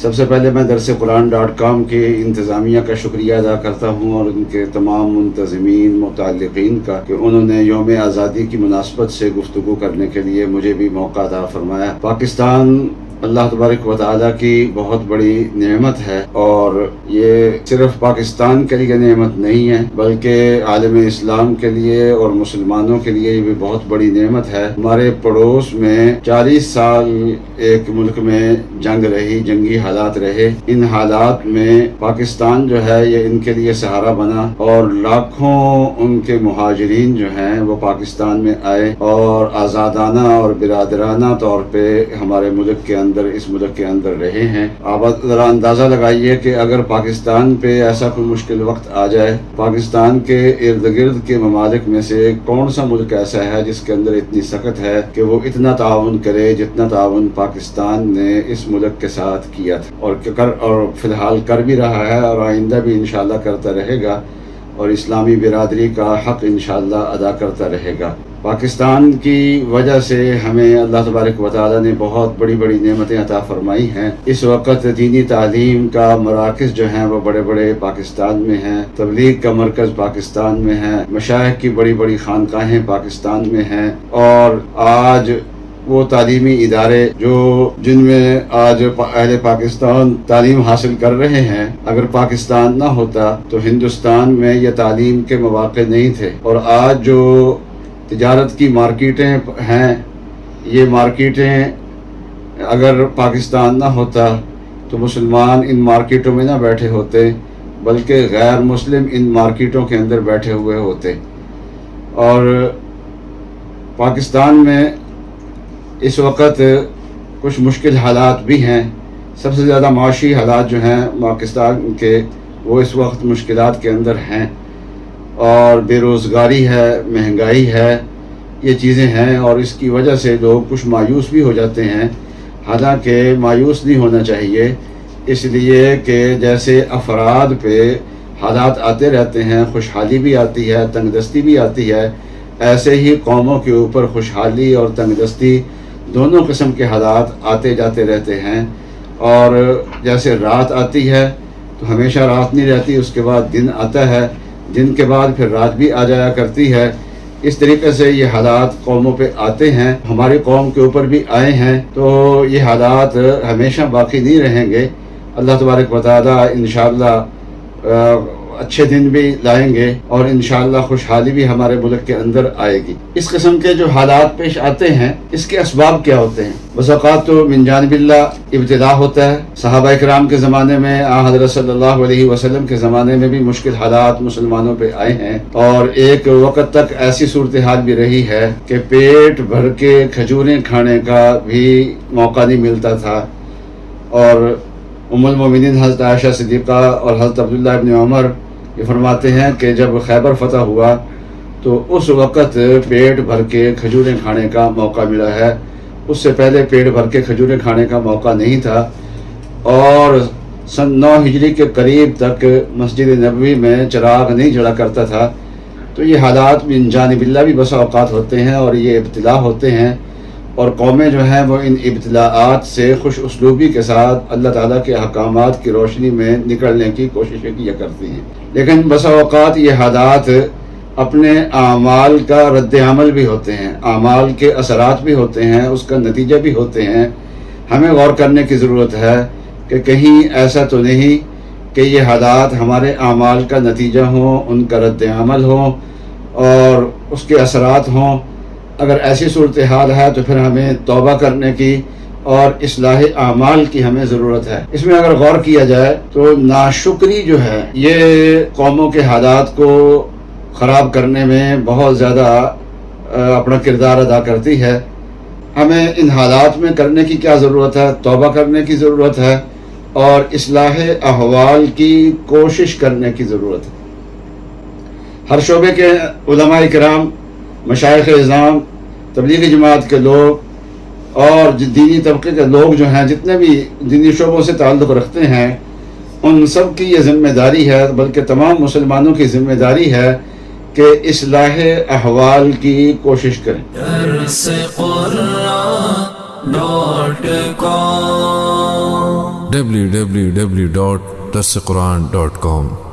سب سے پہلے میں درسقرآن.com کے انتظامیہ کا شکریہ ادا کرتا ہوں اور ان کے تمام منتظمین متعلقین کا کہ انہوں نے یوم آزادی کی مناسبت سے گفتگو کرنے کے لیے مجھے بھی موقع عطا فرمایا۔ پاکستان اللہ تبارک و تعالیٰ کی بہت بڑی نعمت ہے، اور یہ صرف پاکستان کے لیے نعمت نہیں ہے بلکہ عالم اسلام کے لیے اور مسلمانوں کے لیے یہ بھی بہت بڑی نعمت ہے۔ ہمارے پڑوس میں 40 سال ایک ملک میں جنگ رہی، جنگی حالات رہے۔ ان حالات میں پاکستان جو ہے یہ ان کے لیے سہارا بنا، اور لاکھوں ان کے مہاجرین جو ہیں وہ پاکستان میں آئے اور آزادانہ اور برادرانہ طور پہ ہمارے ملک کے اس ملک کے اندر رہے ہیں۔ آپ ذرا اندازہ لگائیے کہ اگر پاکستان پہ ایسا کوئی مشکل وقت آ جائے، پاکستان کے ارد گرد کے ممالک میں سے کون سا ملک ایسا ہے جس کے اندر اتنی سخت ہے کہ وہ اتنا تعاون کرے جتنا تعاون پاکستان نے اس ملک کے ساتھ کیا تھا، اور فی الحال کر بھی رہا ہے اور آئندہ بھی انشاءاللہ کرتا رہے گا، اور اسلامی برادری کا حق انشاءاللہ ادا کرتا رہے گا۔ پاکستان کی وجہ سے ہمیں اللہ تبارک و تعالیٰ نے بہت بڑی بڑی نعمتیں عطا فرمائی ہیں۔ اس وقت دینی تعلیم کا مراکز جو ہیں وہ بڑے بڑے پاکستان میں ہیں، تبلیغ کا مرکز پاکستان میں ہے، مشائخ کی بڑی بڑی خانقاہیں پاکستان میں ہیں، اور آج وہ تعلیمی ادارے جن میں آج اہل پاکستان تعلیم حاصل کر رہے ہیں، اگر پاکستان نہ ہوتا تو ہندوستان میں یہ تعلیم کے مواقع نہیں تھے۔ اور آج جو تجارت کی مارکیٹیں ہیں، یہ مارکیٹیں اگر پاکستان نہ ہوتا تو مسلمان ان مارکیٹوں میں نہ بیٹھے ہوتے بلکہ غیر مسلم ان مارکیٹوں کے اندر بیٹھے ہوئے ہوتے۔ اور پاکستان میں اس وقت کچھ مشکل حالات بھی ہیں۔ سب سے زیادہ معاشی حالات جو ہیں پاکستان کے وہ اس وقت مشکلات کے اندر ہیں، اور بے روزگاری ہے، مہنگائی ہے، یہ چیزیں ہیں، اور اس کی وجہ سے لوگ کچھ مایوس بھی ہو جاتے ہیں۔ حالانکہ مایوس نہیں ہونا چاہیے، اس لیے کہ جیسے افراد پہ حالات آتے رہتے ہیں، خوشحالی بھی آتی ہے، تنگ دستی بھی آتی ہے، ایسے ہی قوموں کے اوپر خوشحالی اور تنگ دستی دونوں قسم کے حالات آتے جاتے رہتے ہیں۔ اور جیسے رات آتی ہے تو ہمیشہ رات نہیں رہتی، اس کے بعد دن آتا ہے، دن کے بعد پھر رات بھی آ جایا کرتی ہے۔ اس طریقے سے یہ حالات قوموں پہ آتے ہیں، ہماری قوم کے اوپر بھی آئے ہیں، تو یہ حالات ہمیشہ باقی نہیں رہیں گے۔ اللہ تبارک و تعالیٰ انشاءاللہ اچھے دن بھی لائیں گے، اور انشاءاللہ خوشحالی بھی ہمارے ملک کے اندر آئے گی۔ اس قسم کے جو حالات پیش آتے ہیں، اس کے اسباب کیا ہوتے ہیں؟ بس اوقات تو من جانب اللہ ابتلا ہوتا ہے۔ صحابہ اکرام کے زمانے میں، حضرت صلی اللہ علیہ وسلم کے زمانے میں بھی مشکل حالات مسلمانوں پہ آئے ہیں، اور ایک وقت تک ایسی صورتحال بھی رہی ہے کہ پیٹ بھر کے کھجوریں کھانے کا بھی موقع نہیں ملتا تھا۔ اور ام المومنین حضرت عائشہ صدیقہ اور حضرت عبداللہ ابن عمر یہ فرماتے ہیں کہ جب خیبر فتح ہوا تو اس وقت پیٹ بھر کے کھجوریں کھانے کا موقع ملا ہے، اس سے پہلے پیٹ بھر کے کھجوریں کھانے کا موقع نہیں تھا۔ اور سن 9 ہجری کے قریب تک مسجد نبوی میں چراغ نہیں جلا کرتا تھا۔ تو یہ حالات من جانب اللہ بھی بسا اوقات ہوتے ہیں، اور یہ ابتلا ہوتے ہیں، اور قومیں جو ہیں وہ ان ابتلاءات سے خوش اسلوبی کے ساتھ اللہ تعالیٰ کے احکامات کی روشنی میں نکلنے کی کوششیں کیا کرتی ہیں۔ لیکن بسا اوقات یہ حالات اپنے اعمال کا رد عمل بھی ہوتے ہیں، اعمال کے اثرات بھی ہوتے ہیں، اس کا نتیجہ بھی ہوتے ہیں۔ ہمیں غور کرنے کی ضرورت ہے کہ کہیں ایسا تو نہیں کہ یہ حالات ہمارے اعمال کا نتیجہ ہوں، ان کا رد عمل ہوں اور اس کے اثرات ہوں۔ اگر ایسی صورتحال ہے تو پھر ہمیں توبہ کرنے کی اور اصلاح اعمال کی ہمیں ضرورت ہے۔ اس میں اگر غور کیا جائے تو ناشکری جو ہے یہ قوموں کے حالات کو خراب کرنے میں بہت زیادہ اپنا کردار ادا کرتی ہے۔ ہمیں ان حالات میں کرنے کی کیا ضرورت ہے؟ توبہ کرنے کی ضرورت ہے اور اصلاح احوال کی کوشش کرنے کی ضرورت ہے۔ ہر شعبے کے علماء کرام، مشائخ اعظام، تبلیغی جماعت کے لوگ اور دینی طبقے کے لوگ جو ہیں، جتنے بھی دینی شعبوں سے تعلق رکھتے ہیں، ان سب کی یہ ذمہ داری ہے، بلکہ تمام مسلمانوں کی ذمہ داری ہے کہ اصلاح احوال کی کوشش کریں۔ درس قرآن.com www.darsequran.com